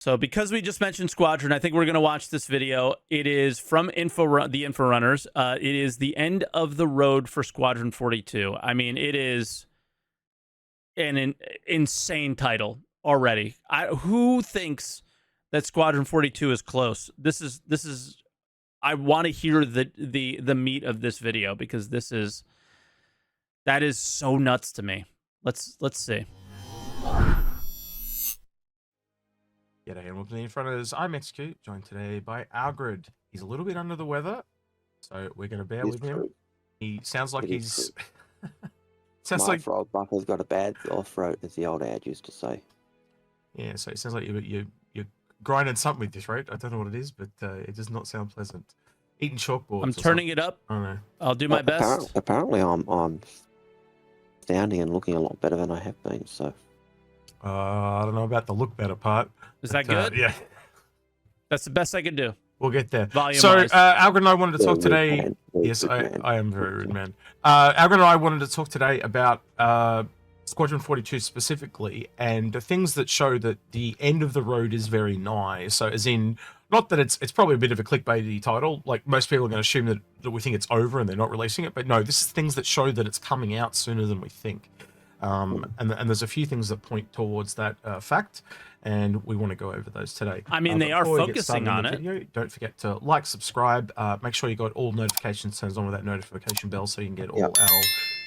So because we just mentioned Squadron, I think we're going to watch this video. It is from the Info Runners. It is the end of the road for Squadron 42. I mean, it is an insane title already. Who thinks that Squadron 42 is close? This is. I want to hear the meat of this video because that is so nuts to me. Let's see. G'day and welcome to the Infrunners. I'm Execute, joined today by Algrid. He's a little bit under the weather, so we're going to bear with him. He sounds like he's... sounds like frog bucker's got a bad throat, as the old ad used to say. Yeah, so it sounds like you're grinding something with this, right? I don't know what it is, but it does not sound pleasant. Eating chalkboards. I'm turning it up. I don't know. I'll do my best. Apparently, I'm sounding and looking a lot better than I have been. So. I don't know about the look better part. Is that good? Yeah. That's the best I can do. We'll get there. Volume so, wise. Algrid and I wanted to talk today. Man. Yes, I am very rude, man. Algrid and I wanted to talk today about Squadron 42 specifically, and the things that show that the end of the road is very nigh. So, as in, not that it's probably a bit of a clickbaity title. Like most people are going to assume that we think it's over and they're not releasing it. But no, this is things that show that it's coming out sooner than we think. And there's a few things that point towards that fact, and we want to go over those today. I mean, they are focusing on it. Video, don't forget to like, subscribe, make sure you got all notifications turned on with that notification bell so you can get all our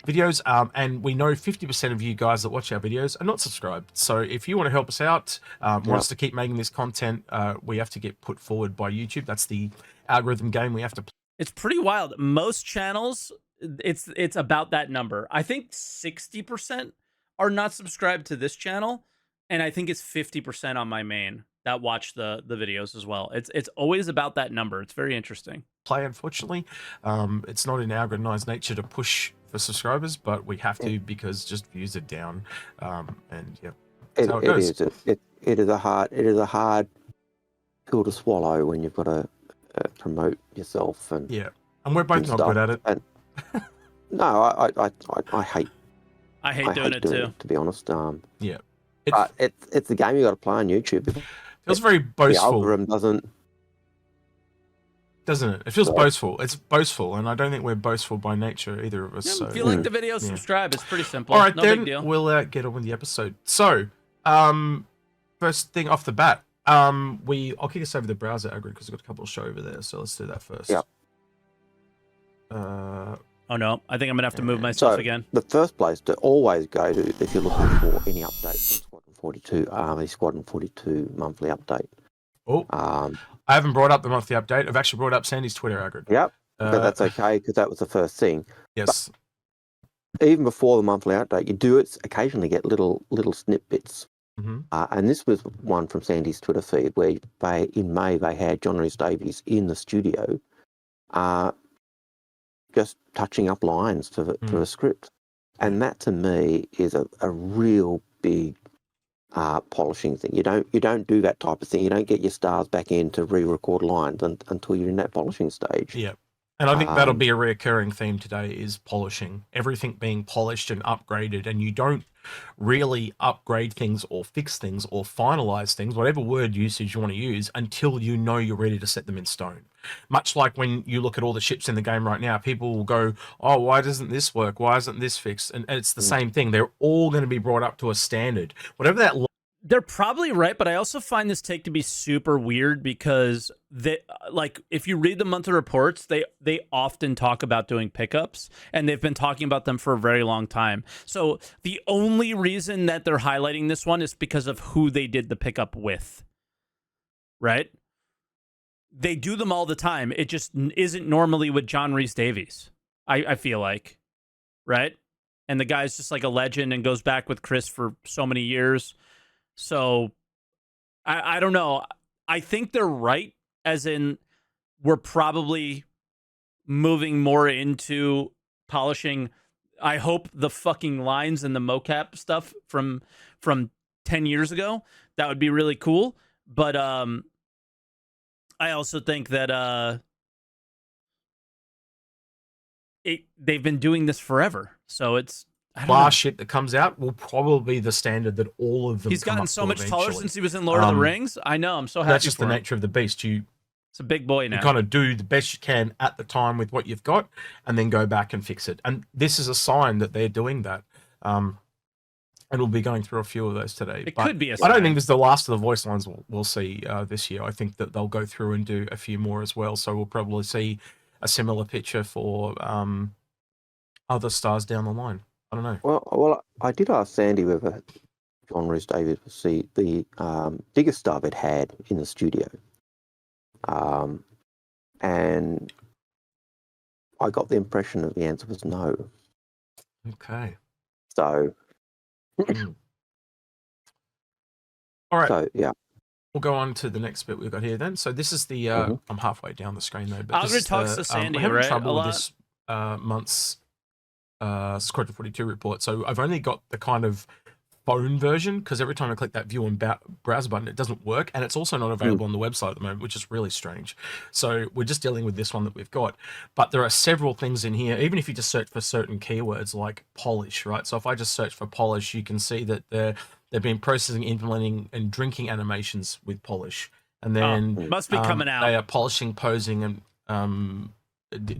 videos. And we know 50% of you guys that watch our videos are not subscribed. So if you want to help us out, want us to keep making this content, we have to get put forward by YouTube. That's the algorithm game we have to play. It's pretty wild. Most channels, it's about that number. I think 60% are not subscribed to this channel, and I think it's 50% on my main that watch the videos as well. It's always about that number. It's very interesting. Unfortunately, it's not in our organized nature to push for subscribers, but we have to because just views are down. And yeah, it is a hard pill to swallow when you've got to promote yourself and and we're both not good at it. And, no, I hate doing it too, to be honest. But it's a game you got to play on YouTube. It feels very boastful. The algorithm doesn't it? It feels boastful. It's boastful, and I don't think we're boastful by nature, either of us. Yeah, so if you like the video, subscribe. It's pretty simple. All right, no then big deal. We'll get on with the episode. So, first thing off the bat, I'll kick us over the browser, Algrid, because we've got a couple of show over there. So let's do that first. Yep. Oh no, I think I'm gonna have to move myself again. The first place to always go to if you're looking for any updates on Squadron 42, the Squadron 42 monthly update. Oh, I haven't brought up the monthly update. I've actually brought up Sandy's Twitter, Algrid. Yep, but that's okay because that was the first thing. Yes. But even before the monthly update, you do occasionally get little snippets. And this was one from Sandy's Twitter feed where in May they had John Rhys Davies in the studio, just touching up lines for a script, and that to me is a real big polishing thing. You don't do that type of thing. You don't get your stars back in to re-record lines until you're in that polishing stage. Yeah. And I think that'll be a reoccurring theme today is polishing. Everything being polished and upgraded, and you don't really upgrade things or fix things or finalize things, whatever word usage you want to use, until you know you're ready to set them in stone. Much like when you look at all the ships in the game right now, people will go, oh, why doesn't this work? Why isn't this fixed? And it's the same thing. They're all going to be brought up to a standard. Whatever that... They're probably right, but I also find this take to be super weird because if you read the monthly reports, they often talk about doing pickups, and they've been talking about them for a very long time. So the only reason that they're highlighting this one is because of who they did the pickup with, right? They do them all the time. It just isn't normally with John Rhys Davies, I feel like, right? And the guy's just like a legend and goes back with Chris for so many years. So, I don't know. I think they're right, as in we're probably moving more into polishing, I hope, the fucking lines and the mocap stuff from 10 years ago. That would be really cool. But I also think that they've been doing this forever. So it's glass shit that comes out will probably be the standard that all of them. He's come gotten up so to much taller eventually. since he was in Lord of the Rings. I know. I'm so happy. That's just for the him. nature of the beast. It's a big boy now. You kind of do the best you can at the time with what you've got, and then go back and fix it. And this is a sign that they're doing that. And we'll be going through a few of those today. It could be a I sign. don't think this is the last of the voice lines we'll see this year. I think that they'll go through and do a few more as well. So we'll probably see a similar picture for other stars down the line. I don't know. Well, I did ask Sandy whether John Rhys Davies was the biggest star they'd had in the studio. And I got the impression that the answer was no. Okay. So, all right. So yeah, we'll go on to the next bit we've got here then. So this is the I'm halfway down the screen though. But Algrid talks to Sandy, we're having right? trouble A with lot. this month's Squadron 42 report. So I've only got the kind of phone version because every time I click that view and browser button, it doesn't work, and it's also not available on the website at the moment, which is really strange. So we're just dealing with this one that we've got. But there are several things in here, even if you just search for certain keywords like polish, right? So if I just search for polish, you can see that they've been processing, implementing, and drinking animations with polish, and then must be coming out. They are polishing, posing, and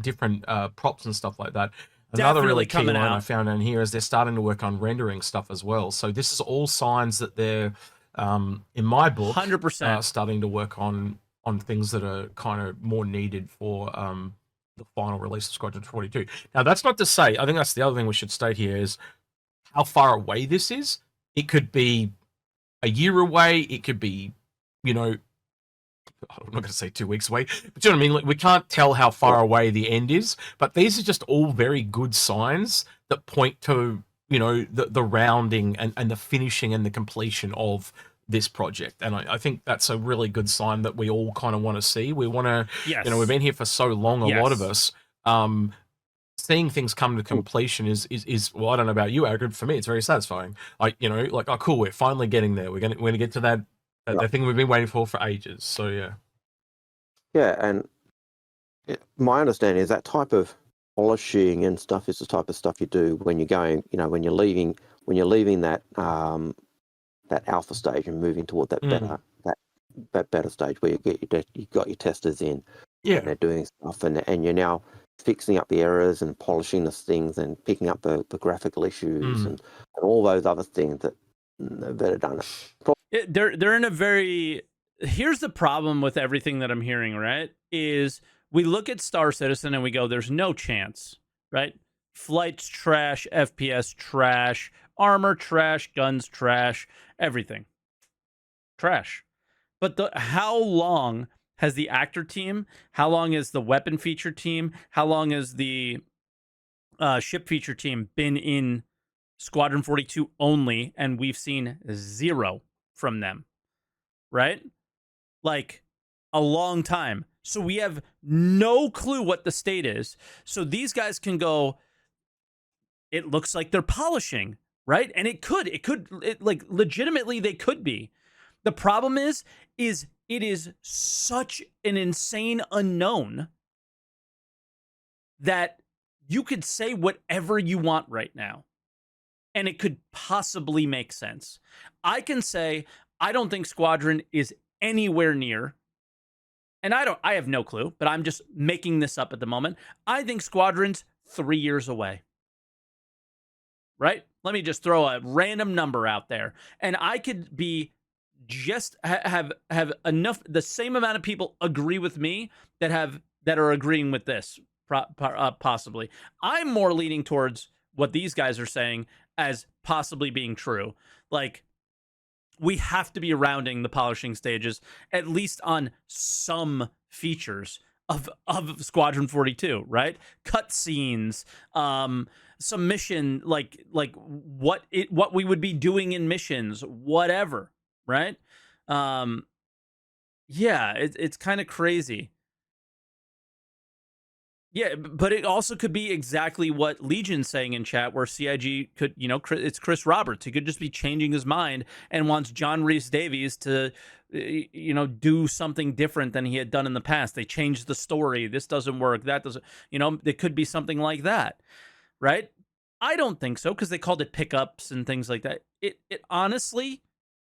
different props and stuff like that. Another Definitely really key coming line out. I found down here is they're starting to work on rendering stuff as well. So this is all signs that they're, in my book, 100%. starting to work on things that are kind of more needed for the final release of Squadron 42. Now, that's not to say, I think that's the other thing we should state here is how far away this is. It could be a year away. It could be, you know, I'm not going to say 2 weeks away, but you know what I mean? Like, we can't tell how far away the end is, but these are just all very good signs that point to, you know, the rounding and the finishing and the completion of this project. And I think that's a really good sign that we all kind of want to see. We want to, Yes. you know, we've been here for so long, a lot of Yes. us, seeing things come to completion is well, I don't know about you, Agrid. For me, it's very satisfying. You know, like, oh, cool, we're finally getting there. We're gonna get to that thing we've been waiting for ages. So yeah. Yeah, and my understanding is that type of polishing and stuff is the type of stuff you do when you're going, you know, when you're leaving that that alpha stage and moving toward that better that better stage where you got your testers in, and they're doing stuff, and you're now fixing up the errors and polishing the things and picking up the graphical issues and all those other things that are done. They're in a very. Here's the problem with everything that I'm hearing, right? Is we look at Star Citizen and we go, there's no chance, right? Flights trash, FPS trash, armor trash, guns trash, everything trash. But how long has the actor team, how long has the weapon feature team, how long has the ship feature team been in Squadron 42 only, and we've seen zero from them, right? Like a long time. So we have no clue what the state is. So these guys can go, it looks like they're polishing, right? And it like legitimately they could be. The problem is it is such an insane unknown that you could say whatever you want right now, and it could possibly make sense. I can say, I don't think Squadron is anywhere near, and I have no clue, but I'm just making this up at the moment. I think Squadron's 3 years away. Right? Let me just throw a random number out there, and I could be just have enough, the same amount of people agree with me that are agreeing with this possibly. I'm more leaning towards what these guys are saying as possibly being true. Like, we have to be rounding the polishing stages, at least on some features of Squadron 42, right? Cutscenes, some mission, like what we would be doing in missions, whatever, right? Yeah, it's kind of crazy. Yeah, but it also could be exactly what Legion's saying in chat, where CIG could, you know, it's Chris Roberts. He could just be changing his mind and wants John Rhys Davies to, you know, do something different than he had done in the past. They changed the story. This doesn't work. That doesn't, you know, it could be something like that, right? I don't think so, because they called it pickups and things like that. It honestly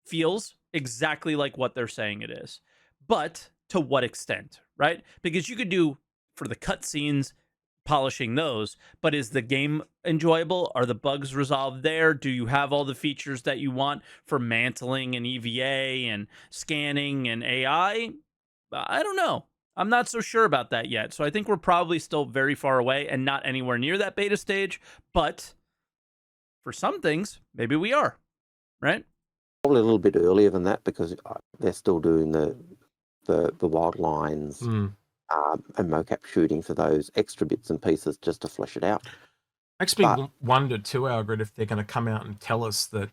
feels exactly like what they're saying it is. But to what extent, right? Because you could do for the cutscenes, polishing those, but is the game enjoyable? Are the bugs resolved there? Do you have all the features that you want for mantling and EVA and scanning and AI? I don't know. I'm not so sure about that yet. So I think we're probably still very far away and not anywhere near that beta stage. But for some things, maybe we are, right? Probably a little bit earlier than that because they're still doing the wild lines and mocap shooting for those extra bits and pieces just to flesh it out. Makes me wonder too, Algrid, if they're going to come out and tell us that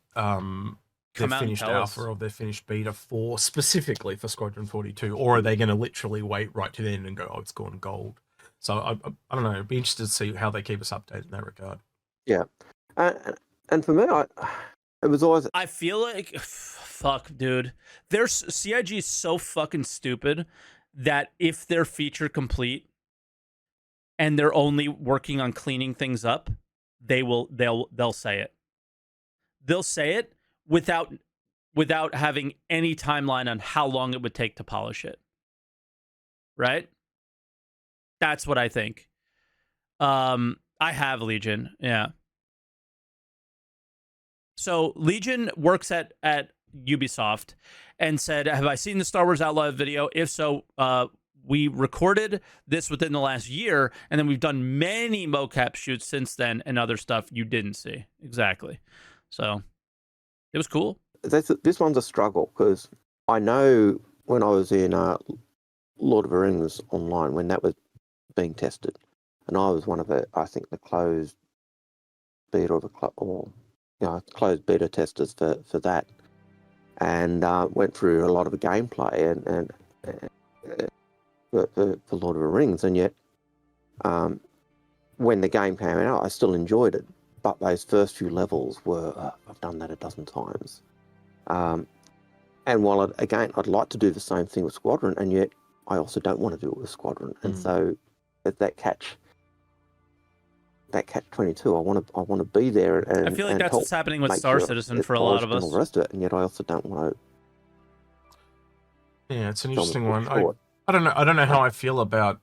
they've finished alpha or they've finished beta for specifically for Squadron 42, or are they going to literally wait right to the end and go, oh, it's gone gold? So I don't know. It'd be interested to see how they keep us updated in that regard. Yeah, and for me, it was always. I feel like, fuck, dude. CIG is so fucking stupid that if they're feature complete and they're only working on cleaning things up, they'll say it. They'll say it without having any timeline on how long it would take to polish it. Right? That's what I think. I have Legion, yeah. So Legion works at Ubisoft and said, have I seen the Star Wars Outlaw video? If so, we recorded this within the last year, and then we've done many mocap shoots since then and other stuff you didn't see. Exactly. So it was cool. This one's a struggle because I know when I was in Lord of the Rings Online, when that was being tested, and I was one of the closed beta of closed beta testers for that, and went through a lot of the gameplay and for Lord of the Rings, and yet when the game came out, I still enjoyed it. But those first few levels were I've done that a dozen times, and while I'd like to do the same thing with Squadron, and yet I also don't want to do it with Squadron, and so that catch 22. I want to be there, and I feel like that's what's happening with Star Citizen for a lot of us. And all the rest of it, and yet I also don't want to. Yeah, it's an interesting one. I don't know how I feel about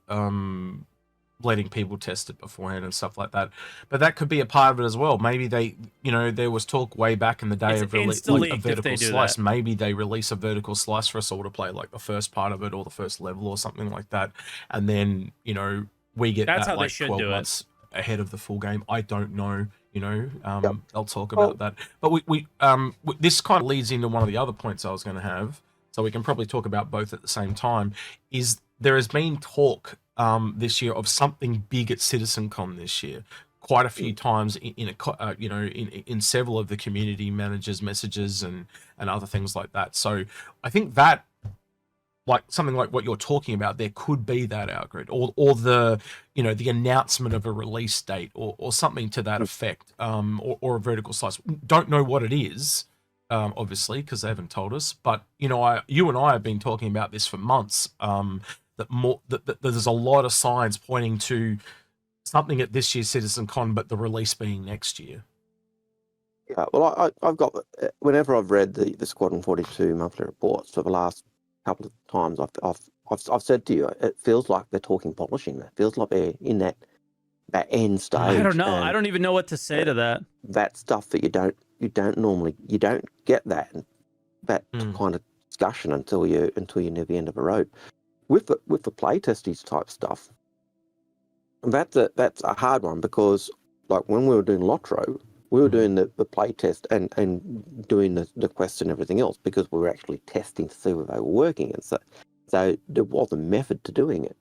letting people test it beforehand and stuff like that, but that could be a part of it as well. Maybe they, there was talk way back in the day of like a vertical slice. Maybe they release a vertical slice for us all to play, like the first part of it or the first level or something like that, and then we get that's that how like they should 12 do months it. Ahead of the full game. I don't know, I'll talk about that. But we this kind of leads into one of the other points I was going to have, so we can probably talk about both at the same time, is there has been talk this year of something big at CitizenCon this year. Quite a few times in several of the community managers' messages and other things like that. So I think that, like something like what you're talking about, there could be that Outgrid, or the the announcement of a release date, or something to that effect, or a vertical slice. Don't know what it is, obviously, because they haven't told us. But you and I have been talking about this for months. That there's a lot of signs pointing to something at this year's CitizenCon, but the release being next year. Yeah, well, I've got, whenever I've read the Squadron 42 monthly reports for the last couple of times, I've said to you, it feels like they're talking polishing. It feels like they're in that end stage. I don't know. I don't even know what to say to that. that stuff that you don't get that kind of discussion until you're near the end of a road. With the playtesting type stuff, that's a hard one, because like when we were doing Lotro, we were doing the playtest and doing the quests and everything else because we were actually testing to see whether they were working, and so there was a method to doing it.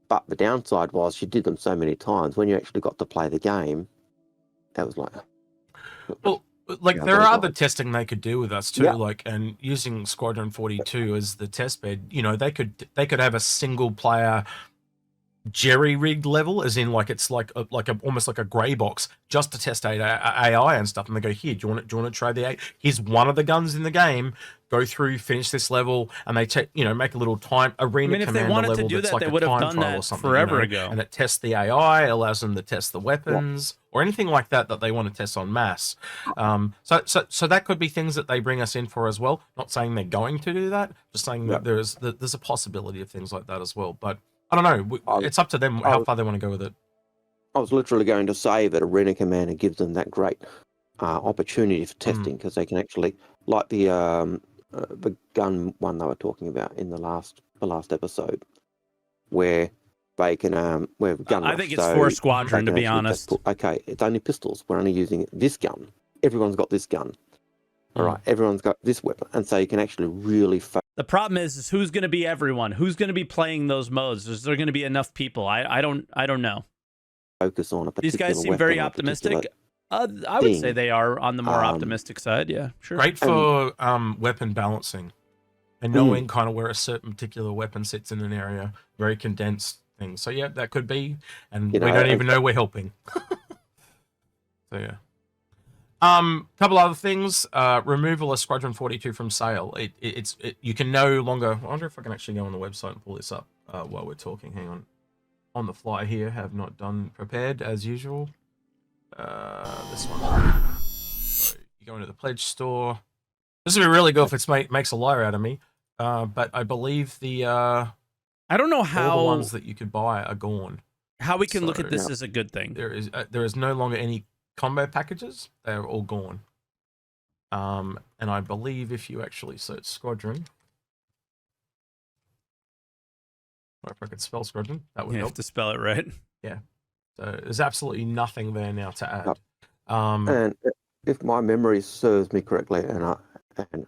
But the downside was you did them so many times, when you actually got to play the game, that was like, well, like there are other testing they could do with us too, like, and using Squadron 42 as the test bed, they could have a single player jerry-rigged level, as in like it's like almost like a grey box just to test AI and stuff. And they go, here, do you want to try the AI? Here's one of the guns in the game. Go through, finish this level, and they take make a little time arena if they commander wanted to level do that's that, like they a would have time done trial that or something forever ago. and it tests the AI, allows them to test the weapons or anything like that they want to test on mass. So that could be things that they bring us in for as well. Not saying they're going to do that, just saying that there's a possibility of things like that as well. But I don't know. It's up to them how far they want to go with it. I was literally going to say that Arena Commander gives them that great opportunity for testing, because they can actually, like the gun one they were talking about in the last episode, where they can where gun. I think it's for Squadron, to be honest. Okay, it's only pistols. We're only using this gun. Everyone's got this gun. All right, everyone's got this weapon, and so you can actually really. The problem is who's going to be everyone? Who's going to be playing those modes? Is there going to be enough people? I don't know. Focus on a particular. These guys seem very optimistic. I would say they are on the more optimistic side. Yeah, sure. Great for weapon balancing and knowing kind of where a certain particular weapon sits in an area. Very condensed thing. So yeah, that could be, and we don't even know we're helping. So yeah. Couple other things. Removal of Squadron 42 from sale. You can no longer. I wonder if I can actually go on the website and pull this up while we're talking. Hang on the fly here. Have not done prepared as usual. This one. So you go into the pledge store. This would be really good if it makes a liar out of me. But I believe I don't know how all the ones that you could buy are gone. How we can look at this as a good thing. There is no longer any combo packages. They're all gone. And I believe if you actually search Squadron, or if I could spell Squadron, that would help. You have to spell it right. Yeah. So there's absolutely nothing there now to add. And if my memory serves me correctly, and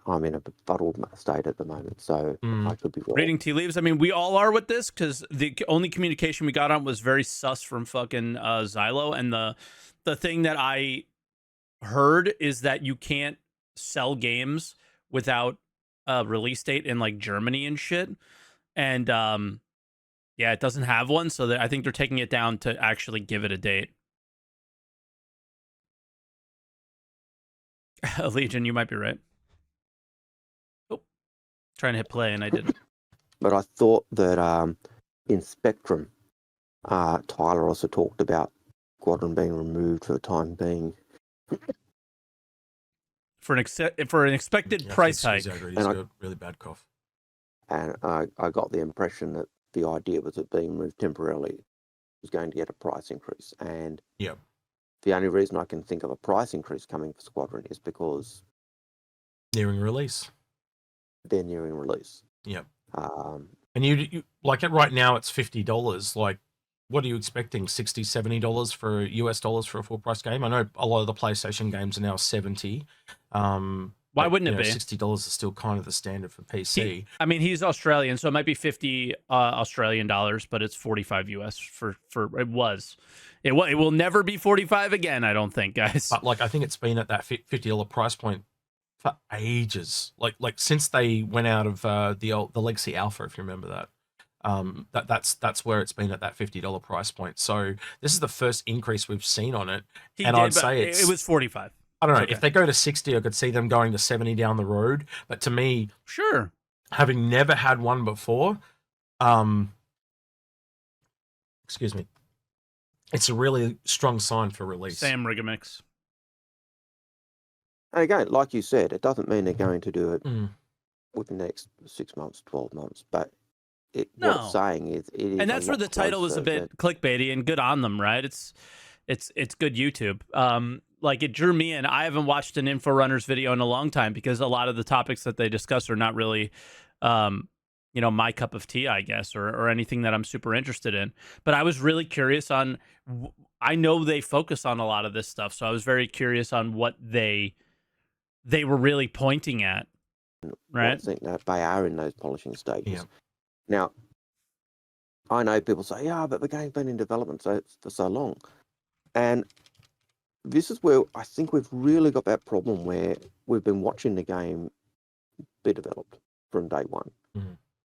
I'm in a befuddled state at the moment, so I could be wrong. Reading tea leaves. I mean, we all are with this, because the only communication we got on was very sus from fucking Xylo, and the thing that I heard is that you can't sell games without a release date in like Germany and shit, and yeah, it doesn't have one, so I think they're taking it down to actually give it a date. Legion, you might be right. Oh, trying to hit play and I didn't. But I thought that in Spectrum, Tyler also talked about Squadron being removed for the time being. For an expected price hike. He's got a really bad cough. And I got the impression that the idea was it being removed temporarily was going to get a price increase. And the only reason I can think of a price increase coming for Squadron is because nearing release. They're nearing release. Yep. And you like it right now, it's $50. Like, what are you expecting? $60, $70 for US dollars for a full price game? I know a lot of the PlayStation games are now $70. Why wouldn't it be? $60 is still kind of the standard for PC. I mean, he's Australian, so it might be 50 Australian dollars, but it's 45 US for it was. It will never be 45 again, I don't think, guys. But like, I think it's been at that $50 price point for ages. Like since they went out of the Legacy Alpha, if you remember that. That's where it's been at that $50 price point. So this is the first increase we've seen on it. I'd say it was 45. I don't know. Okay. If they go to 60, I could see them going to 70 down the road. But to me, sure, having never had one before, excuse me, it's a really strong sign for release. Sam Rigamix. And again, like you said, it doesn't mean they're going to do it within the next 6 months, 12 months. But what it's saying is, it is. And that's where the title was a bit clickbaity, and good on them, right? It's good YouTube. Like, it drew me in. I haven't watched an Inforunners video in a long time because a lot of the topics that they discuss are not really, my cup of tea, I guess, or anything that I'm super interested in. But I was really curious on. I know they focus on a lot of this stuff, so I was very curious on what they were really pointing at. Right? I think that they are in those polishing stages. Yeah. Now, I know people say, "Yeah, but the game's been in development for so long," and this is where I think we've really got that problem where we've been watching the game be developed from day one.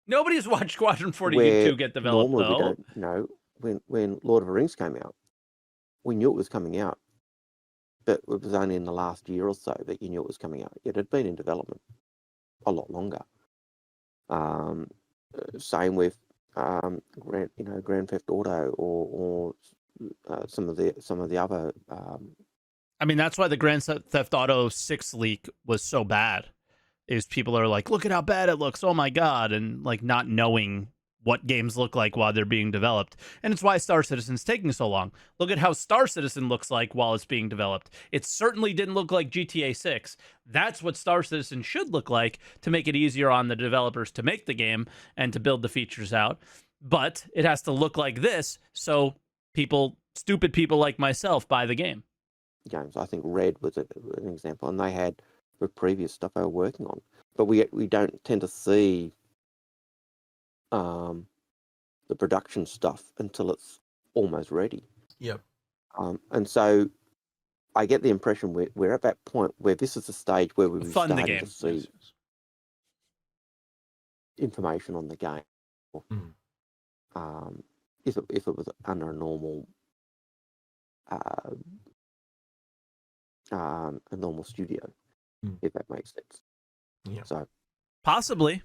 Nobody's watched Squadron 42 get developed, though. We don't know when Lord of the Rings came out, we knew it was coming out, but it was only in the last year or so that you knew it was coming out. It had been in development a lot longer. Same with Grand Theft Auto or some of the other. I mean, that's why the Grand Theft Auto 6 leak was so bad. Is people are like, look at how bad it looks. Oh my God. And like not knowing what games look like while they're being developed. And it's why Star Citizen's taking so long. Look at how Star Citizen looks like while it's being developed. It certainly didn't look like GTA 6. That's what Star Citizen should look like to make it easier on the developers to make the game and to build the features out. But it has to look like this so stupid people like myself buy the game. Games. I think Red was an example, and they had the previous stuff they were working on, but we don't tend to see the production stuff until it's almost ready. Yep. And so I get the impression we're at that point where this is the stage where we're starting to see information on the game. If it was under a normal studio, if that makes sense. Yeah. So possibly.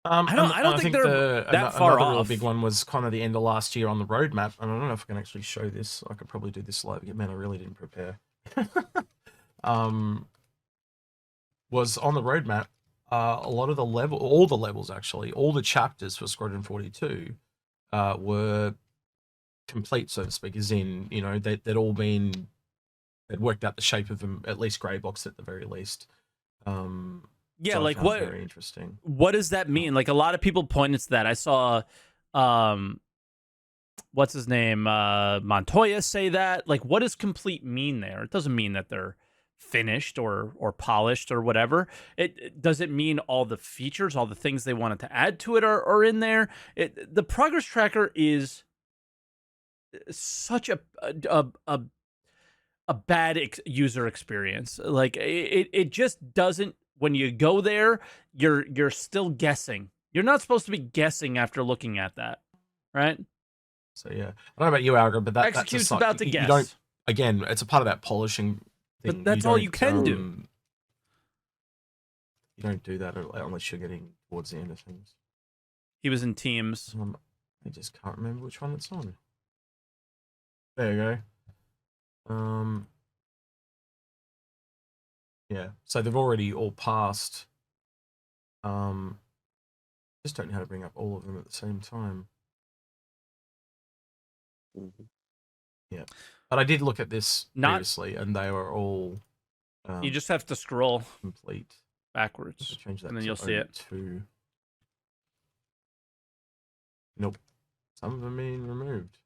I don't think they're that far another off. real big one was kind of the end of last year on the roadmap. And I don't know if I can actually show this. I could probably do this live. Man, I really didn't prepare. Was on the roadmap. A lot of all the levels actually, all the chapters for Squadron 42 were complete, so to speak. As in, they'd all been. They'd worked out the shape of them, at least grey box at the very least. Yeah, so like what? Very interesting. What does that mean? Like a lot of people pointed to that. I saw, what's his name, Montoya say that. Like, what does complete mean there? It doesn't mean that they're finished or polished or whatever. Does it mean all the features, all the things they wanted to add to it are in there? The progress tracker is such a bad user experience. Like it just doesn't. When you go there, you're still guessing. You're not supposed to be guessing after looking at that, right? So yeah, I don't know about you, Alga, but Execute's that's about to guess. You don't. Again, it's a part of that polishing thing. But that's all you can do. You don't do that unless you're getting towards the end of things. He was in Teams. I just can't remember which one it's on. There you go. Yeah, so they've already all passed. Just don't know how to bring up all of them at the same time. Mm-hmm. Yeah, but I did look at this previously, and they were all. You just have to scroll complete backwards, change that and then you'll see it. Nope, some of them being removed.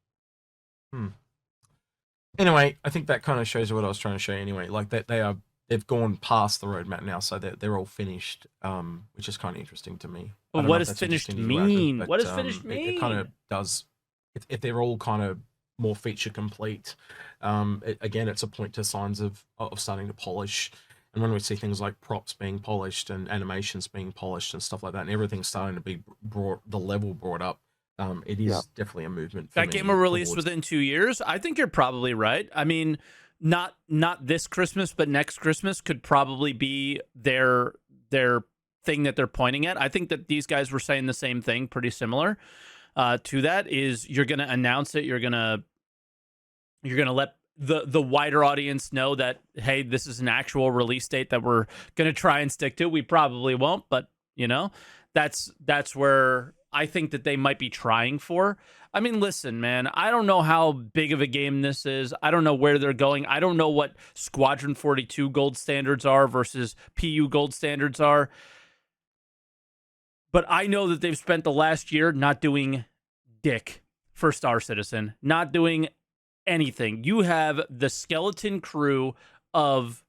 Anyway, I think that kind of shows you what I was trying to show you. Anyway, like that they've gone past the roadmap now, so they're all finished, which is kind of interesting to me. But what does finished mean? What does finished mean? It kind of does. If they're all kind of more feature complete, again, it's a point to signs of starting to polish. And when we see things like props being polished and animations being polished and stuff like that, and everything's starting to be the level brought up, it is definitely a movement. That game will release within 2 years. I think you're probably right. I mean, not this Christmas, but next Christmas could probably be their thing that they're pointing at. I think that these guys were saying the same thing, pretty similar to that. Is you're going to announce it. You're gonna let the wider audience know that, hey, this is an actual release date that we're going to try and stick to. We probably won't, but that's where I think that they might be trying for. I mean, listen, man, I don't know how big of a game this is. I don't know where they're going. I don't know what Squadron 42 gold standards are versus PU gold standards are. But I know that they've spent the last year not doing dick for Star Citizen, not doing anything. You have the skeleton crew of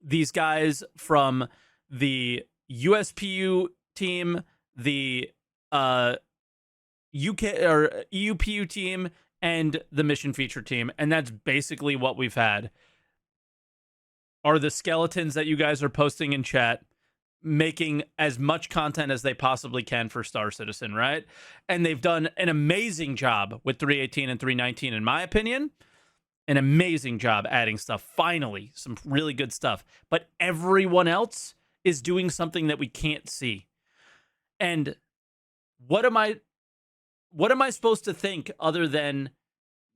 these guys from the USPU team, the UK or EUPU team, and the mission feature team, and that's basically what we've had. Are the skeletons that you guys are posting in chat making as much content as they possibly can for Star Citizen, right? And they've done an amazing job with 318 and 319, in my opinion. An amazing job adding stuff. Finally, some really good stuff. But everyone else is doing something that we can't see. And what am I supposed to think other than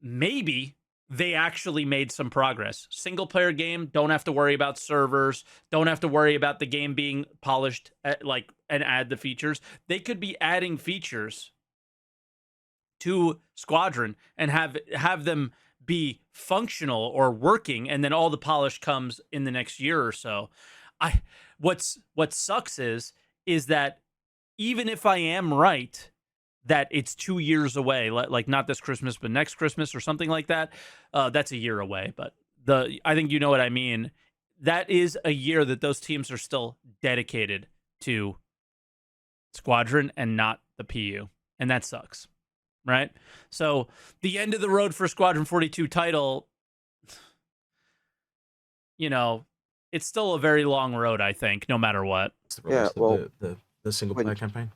maybe they actually made some progress? Single player game, don't have to worry about servers, don't have to worry about the game being polished and add the features. They could be adding features to Squadron and have them be functional or working, and then all the polish comes in the next year or so. What sucks is that even if I am right that it's 2 years away, like not this Christmas, but next Christmas or something like that, that's a year away. But I think you know what I mean. That is a year that those teams are still dedicated to Squadron and not the PU, and that sucks, right? So the end of the road for Squadron 42 title, it's still a very long road, I think, no matter what. It's the release of the single player campaign.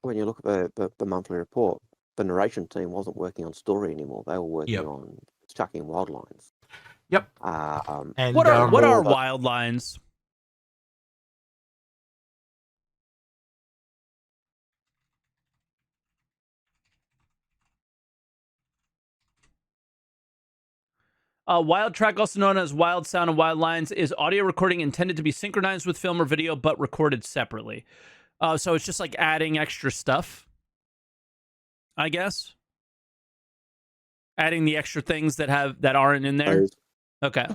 When you look at the monthly report, the narration team wasn't working on story anymore. They were working on chucking wild lines. Yep. And what are wild lines? Wild track, also known as wild sound and wild lines, is audio recording intended to be synchronized with film or video, but recorded separately. So it's just like adding extra stuff, I guess. Adding the extra things that aren't in there. Okay.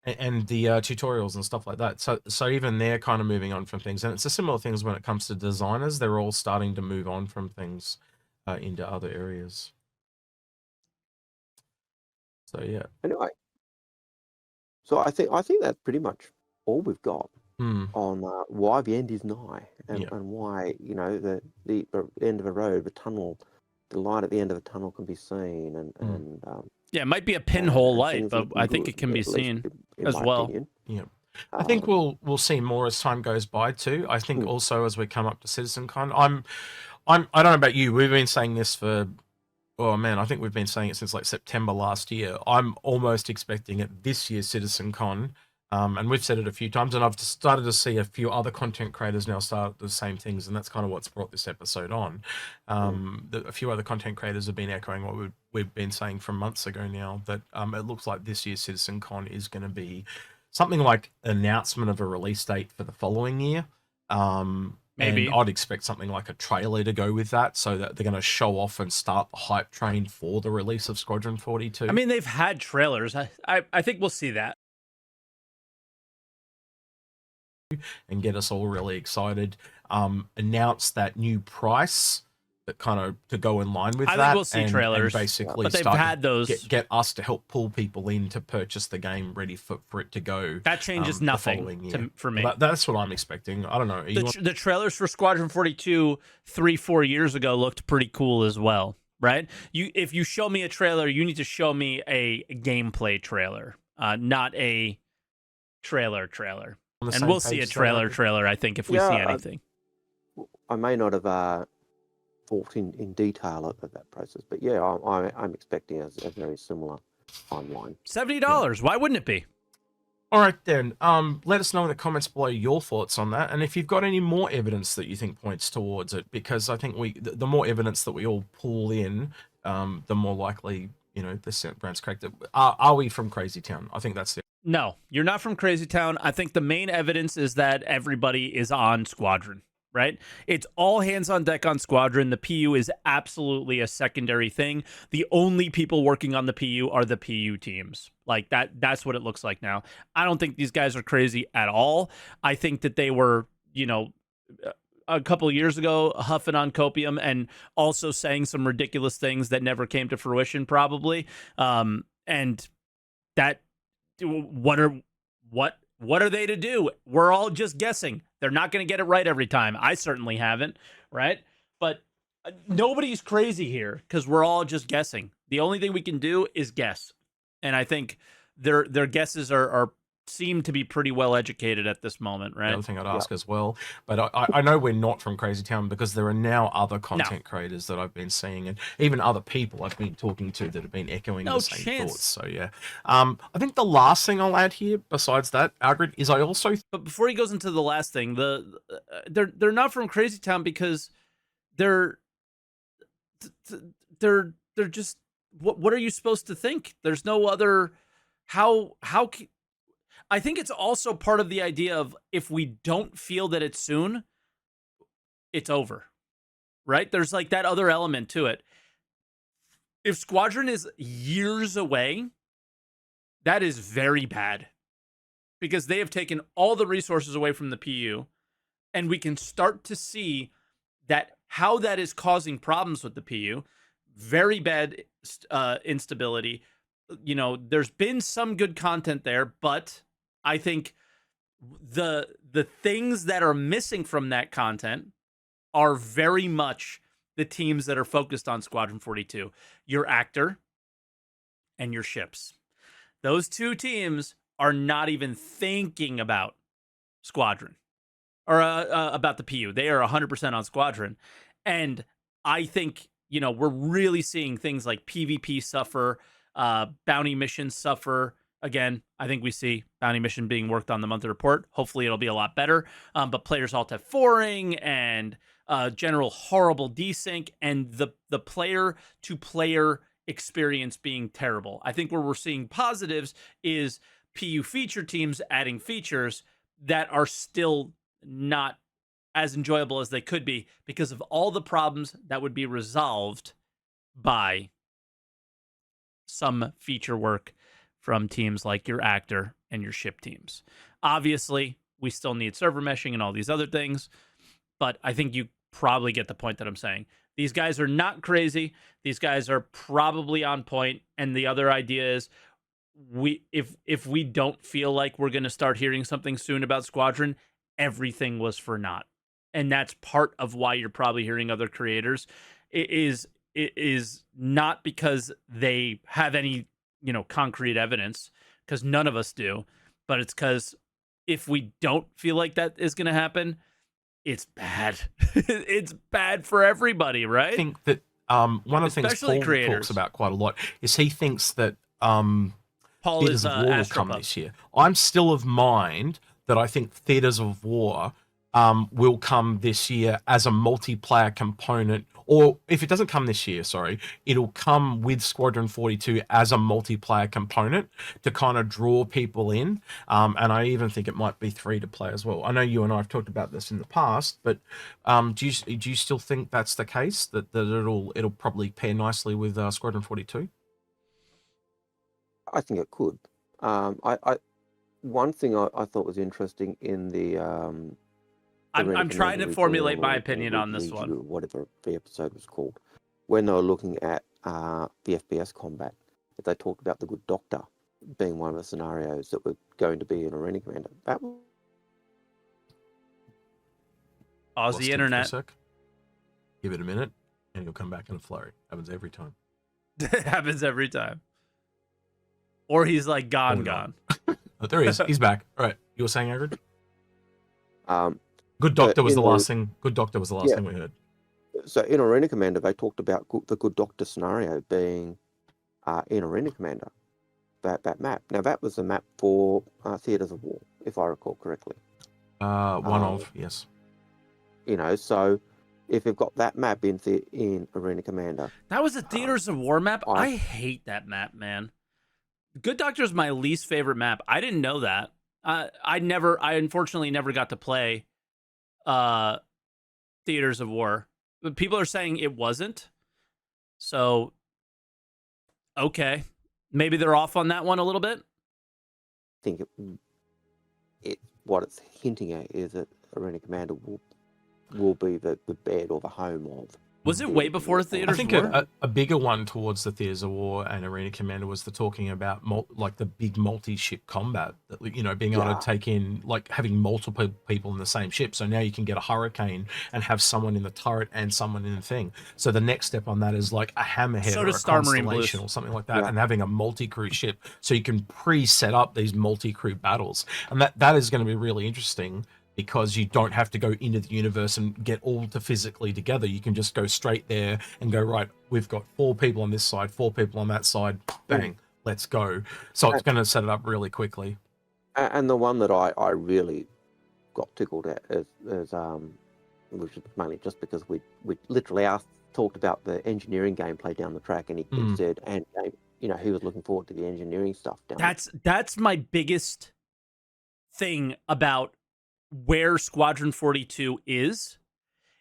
And the tutorials and stuff like that. So even they're kind of moving on from things, and it's a similar things when it comes to designers. They're all starting to move on from things into other areas. So yeah. Anyway, so I think that's pretty much all we've got on why the end is nigh, and why the end of a road, the tunnel, the light at the end of the tunnel can be seen, and it might be a pinhole light, but I think it can be seen as well. Opinion. Yeah. I think we'll see more as time goes by too. I think also as we come up to CitizenCon, I don't know about you. We've been saying this for. Oh man, I think we've been saying it since like September last year. I'm almost expecting it this year's CitizenCon, and we've said it a few times, and I've started to see a few other content creators now start the same things, and that's kind of what's brought this episode on. A few other content creators have been echoing what we've been saying from months ago now, that it looks like this year's CitizenCon is going to be something like an announcement of a release date for the following year. Maybe. And I'd expect something like a trailer to go with that, so that they're going to show off and start the hype train for the release of Squadron 42. I mean, they've had trailers. I think we'll see that. And get us all really excited. Announce that new price that kind of to go in line with that. I think we'll see trailers. And basically, but they've had those. Get us to help pull people in to purchase the game, ready for it to go. That changes nothing for me. That's what I'm expecting. I don't know. The trailers for Squadron 42 3-4 years ago looked pretty cool as well, right? If you show me a trailer, you need to show me a gameplay trailer, not a trailer. And we'll see a trailer, I think, if we see anything. I may not have thought in detail of that process, but I'm expecting a very similar timeline. $70. Why wouldn't it be? All right then. Let us know in the comments below your thoughts on that, and if you've got any more evidence that you think points towards it, because I think the more evidence that we all pull in, the more likely this brand's correct. Are we from Crazy Town? I think that's it. No, you're not from Crazy Town. I think the main evidence is that everybody is on Squadron. Right? It's all hands on deck on Squadron. The PU is absolutely a secondary thing. The only people working on the PU are the PU teams. Like that's what it looks like now. I don't think these guys are crazy at all. I think that they were, a couple of years ago huffing on copium and also saying some ridiculous things that never came to fruition probably. And that what are they to do? We're all just guessing. They're not going to get it right every time. I certainly haven't, right? But nobody's crazy here because we're all just guessing. The only thing we can do is guess. And I think their guesses are seem to be pretty well educated at this moment, The right? other thing I'd ask as well, but I know we're not from Crazy Town because there are now other content creators that I've been seeing, and even other people I've been talking to that have been echoing the same thoughts. So yeah, I think the last thing I'll add here, besides that, Algrid, is I also. But before he goes into the last thing, they're not from Crazy Town because they're just what are you supposed to think? There's no other how I think it's also part of the idea of if we don't feel that it's soon, it's over, right? There's like that other element to it. If Squadron is years away, that is very bad because they have taken all the resources away from the PU, and we can start to see that how that is causing problems with the PU. Very bad instability. You know, there's been some good content there, but I think the things that are missing from that content are very much the teams that are focused on Squadron 42. Your actor and your ships. Those two teams are not even thinking about Squadron or about the PU. They are 100% on Squadron. And I think, you know, we're really seeing things like PvP suffer, bounty missions suffer. Again, I think we see bounty mission being worked on the monthly report. Hopefully it'll be a lot better. But players alt F4ing and general horrible desync and the player to player experience being terrible. I think where we're seeing positives is PU feature teams adding features that are still not as enjoyable as they could be because of all the problems that would be resolved by some feature work from teams like your actor and your ship teams. Obviously, we still need server meshing and all these other things, but I think you probably get the point that I'm saying. These guys are not crazy. These guys are probably on point. And the other idea is if we don't feel like we're going to start hearing something soon about Squadron, everything was for naught. And that's part of why you're probably hearing other creators. It is not because they have any, you know, concrete evidence, because none of us do, but it's because if we don't feel like that is going to happen, it's bad. It's bad for everybody, right? I think that one of the things Paul talks about quite a lot is he thinks that Paul Theaters of War will come this year. I'm still of mind that I think Theaters of War will come this year as a multiplayer component, or if it doesn't come this year, sorry, it'll come with Squadron 42 as a multiplayer component to kind of draw people in. And I even think it might be free to play as well. I know you and I have talked about this in the past, but do you still think that's the case, that it'll probably pair nicely with Squadron 42? I think it could. One thing I thought was interesting in the I'm trying to formulate my opinion on this one. Whatever the episode was called, when they were looking at the FPS combat, that they talked about the Good Doctor being one of the scenarios that were going to be in Arena Commander. That was Aussie internet. Give it a minute, and you'll come back in a flurry. Happens every time. Happens every time. Or he's like gone. Oh, there he is. He's back. All right. You were saying, Agrid? Good Doctor was the last thing. Good Doctor was the last thing we heard. So in Arena Commander, they talked about the Good Doctor scenario being in Arena Commander, that map. Now, that was the map for Theaters of War, if I recall correctly. Yes. You know, so if you've got that map in Arena Commander. That was a Theaters of War map? I hate that map, man. Good Doctor is my least favorite map. I didn't know that. I unfortunately never got to play Theaters of War. But people are saying it wasn't. So, okay. Maybe they're off on that one a little bit. I think what it's hinting at is that Arena Commander will be the bed or the home of Was it way before I Theaters think of War? a bigger one towards the Theaters of War and Arena Commander was the talking about like the big multi-ship combat, that being able to take in, like, having multiple people in the same ship. So now you can get a Hurricane and have someone in the turret and someone in the thing. So the next step on that is like a Hammerhead So or a does Star Marine Constellation Blues. or something like that, and having a multi-crew ship, so you can pre-set up these multi-crew battles, and that is going to be really interesting, because you don't have to go into the universe and get all to physically together. You can just go straight there and go, right, we've got 4 people on this side, 4 people on that side, bang, let's go. So it's going to set it up really quickly. And the one that I really got tickled at is which is mainly just because we literally talked about the engineering gameplay down the track, and he said, and he was looking forward to the engineering stuff down. That's my biggest thing about where Squadron 42 is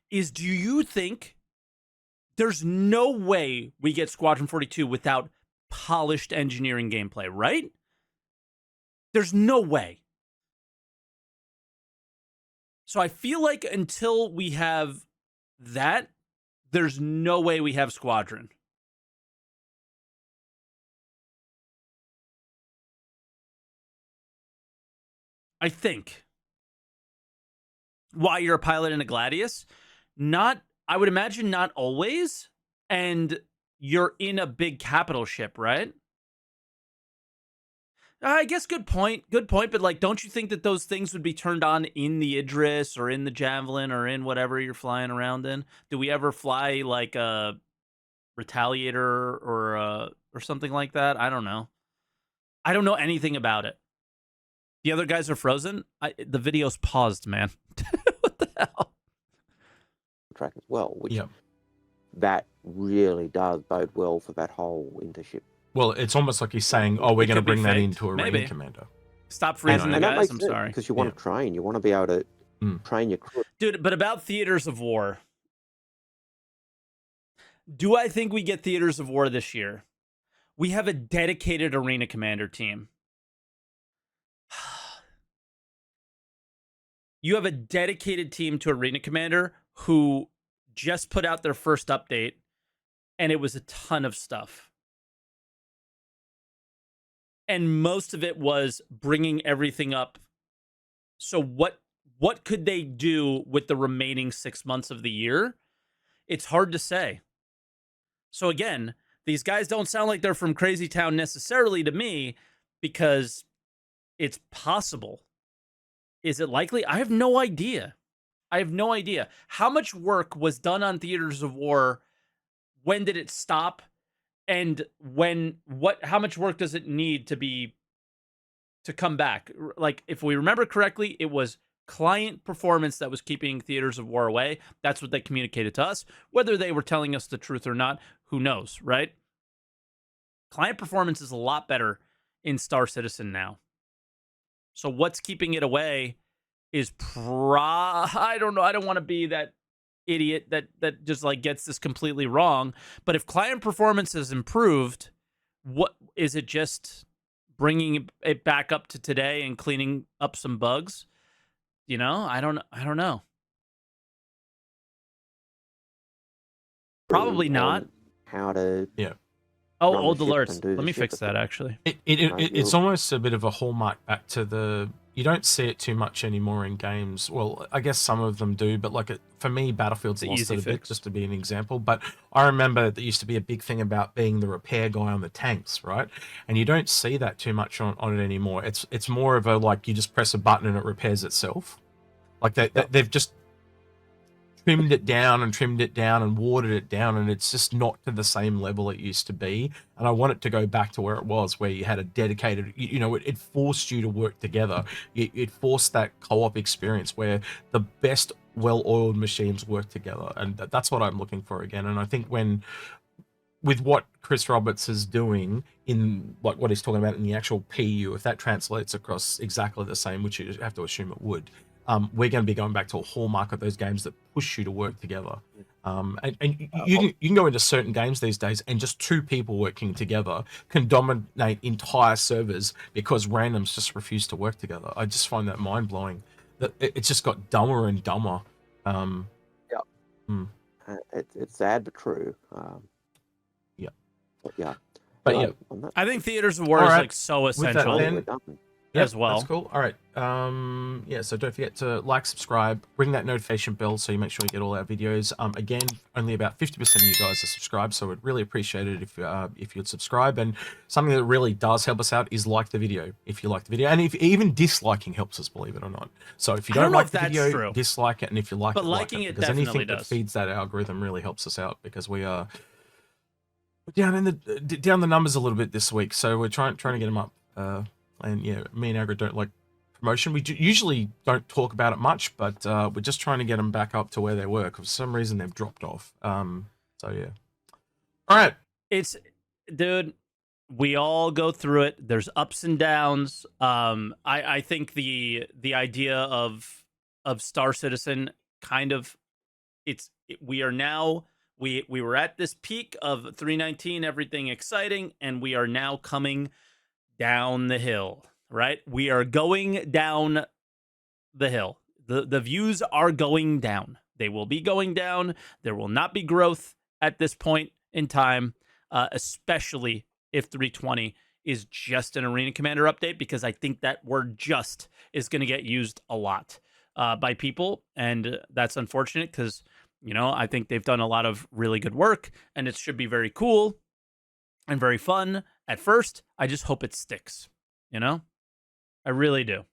do you think there's no way we get Squadron 42 without polished engineering gameplay, right? There's no way. So I feel like until we have that, there's no way we have Squadron. I think. Why you're a pilot in a Gladius? I would imagine not always, and you're in a big capital ship, right? I guess good point, but like, don't you think that those things would be turned on in the Idris or in the Javelin or in whatever you're flying around in? Do we ever fly like a Retaliator or something like that? I don't know. I don't know anything about it. The other guys are frozen. The video's paused, man. What the hell? Track as well, which that really does bode well for that whole intership. Well, it's almost like he's saying, "Oh, we're going to bring that into Arena Commander." Stop freezing the guys. I'm sorry, because you want to train. You want to be able to train your crew, dude. But about Theaters of War, do I think we get Theaters of War this year? We have a dedicated Arena Commander team. You have a dedicated team to Arena Commander who just put out their first update, and it was a ton of stuff. And most of it was bringing everything up. So what could they do with the remaining 6 months of the year? It's hard to say. So again, these guys don't sound like they're from Crazy Town necessarily to me, because it's possible. Is it likely? I have no idea. How much work was done on Theaters of War? When did it stop? And how much work does it need to come back? Like, if we remember correctly, it was client performance that was keeping Theaters of War away. That's what they communicated to us. Whether they were telling us the truth or not, who knows, right? Client performance is a lot better in Star Citizen now. So what's keeping it away is I don't know. I don't want to be that idiot that just like gets this completely wrong. But if client performance has improved, what is it? Just bringing it back up to today and cleaning up some bugs? I don't know. Probably not. How to old alerts. Let me fix that, actually. It's almost a bit of a hallmark back to you don't see it too much anymore in games. Well, I guess some of them do, but for me, Battlefield's lost it a bit, just to be an example. But I remember there used to be a big thing about being the repair guy on the tanks, right? And you don't see that too much on it anymore. It's more of a, like, you just press a button and it repairs itself. Like they've just trimmed it down and watered it down, and it's just not to the same level it used to be. And I want it to go back to where it was, where you had a dedicated, it forced you to work together. It forced that co-op experience where the best well-oiled machines work together, and that's what I'm looking for again. And I think with what Chris Roberts is doing in, like, what he's talking about in the actual PU, if that translates across exactly the same, which you have to assume it would, we're going to be going back to a hallmark of those games that push you to work together. And you can go into certain games these days, and just 2 people working together can dominate entire servers because randoms just refuse to work together. I just find that mind-blowing. That it's just got dumber and dumber. it's sad but true. Yeah. Yeah. But Anyway, yeah. on that, I think theaters of war All is right. like so With that essential then, we're done. as well. That's cool. All right. Yeah, so don't forget to like, subscribe, ring that notification bell so you make sure you get all our videos. Again, only about 50% of you guys are subscribed, so we'd really appreciate it if you'd subscribe. And something that really does help us out is like the video if you like the video, and if even disliking helps us, believe it or not. So if you I don't don't know like if the that's video, true. dislike it, and if you like But it, like liking it, it because definitely anything that does. feeds that algorithm really helps us out, because we are down the numbers a little bit this week, so we're trying to get them up. And yeah, me and Agra don't like promotion. We usually don't talk about it much, but we're just trying to get them back up to where they were, because for some reason they've dropped off. So yeah. All right. Dude, we all go through it. There's ups and downs. I think the idea of Star Citizen kind of we are now we were at this peak of 319, everything exciting, and we are now coming down the hill, right? We are going down the hill. The views are going down. They will be going down. There will not be growth at this point in time, especially if 320 is just an Arena Commander update, because I think that word "just" is going to get used a lot by people, and that's unfortunate because, you know, I think they've done a lot of really good work, and it should be very cool and very fun at first. I just hope it sticks, you know? I really do.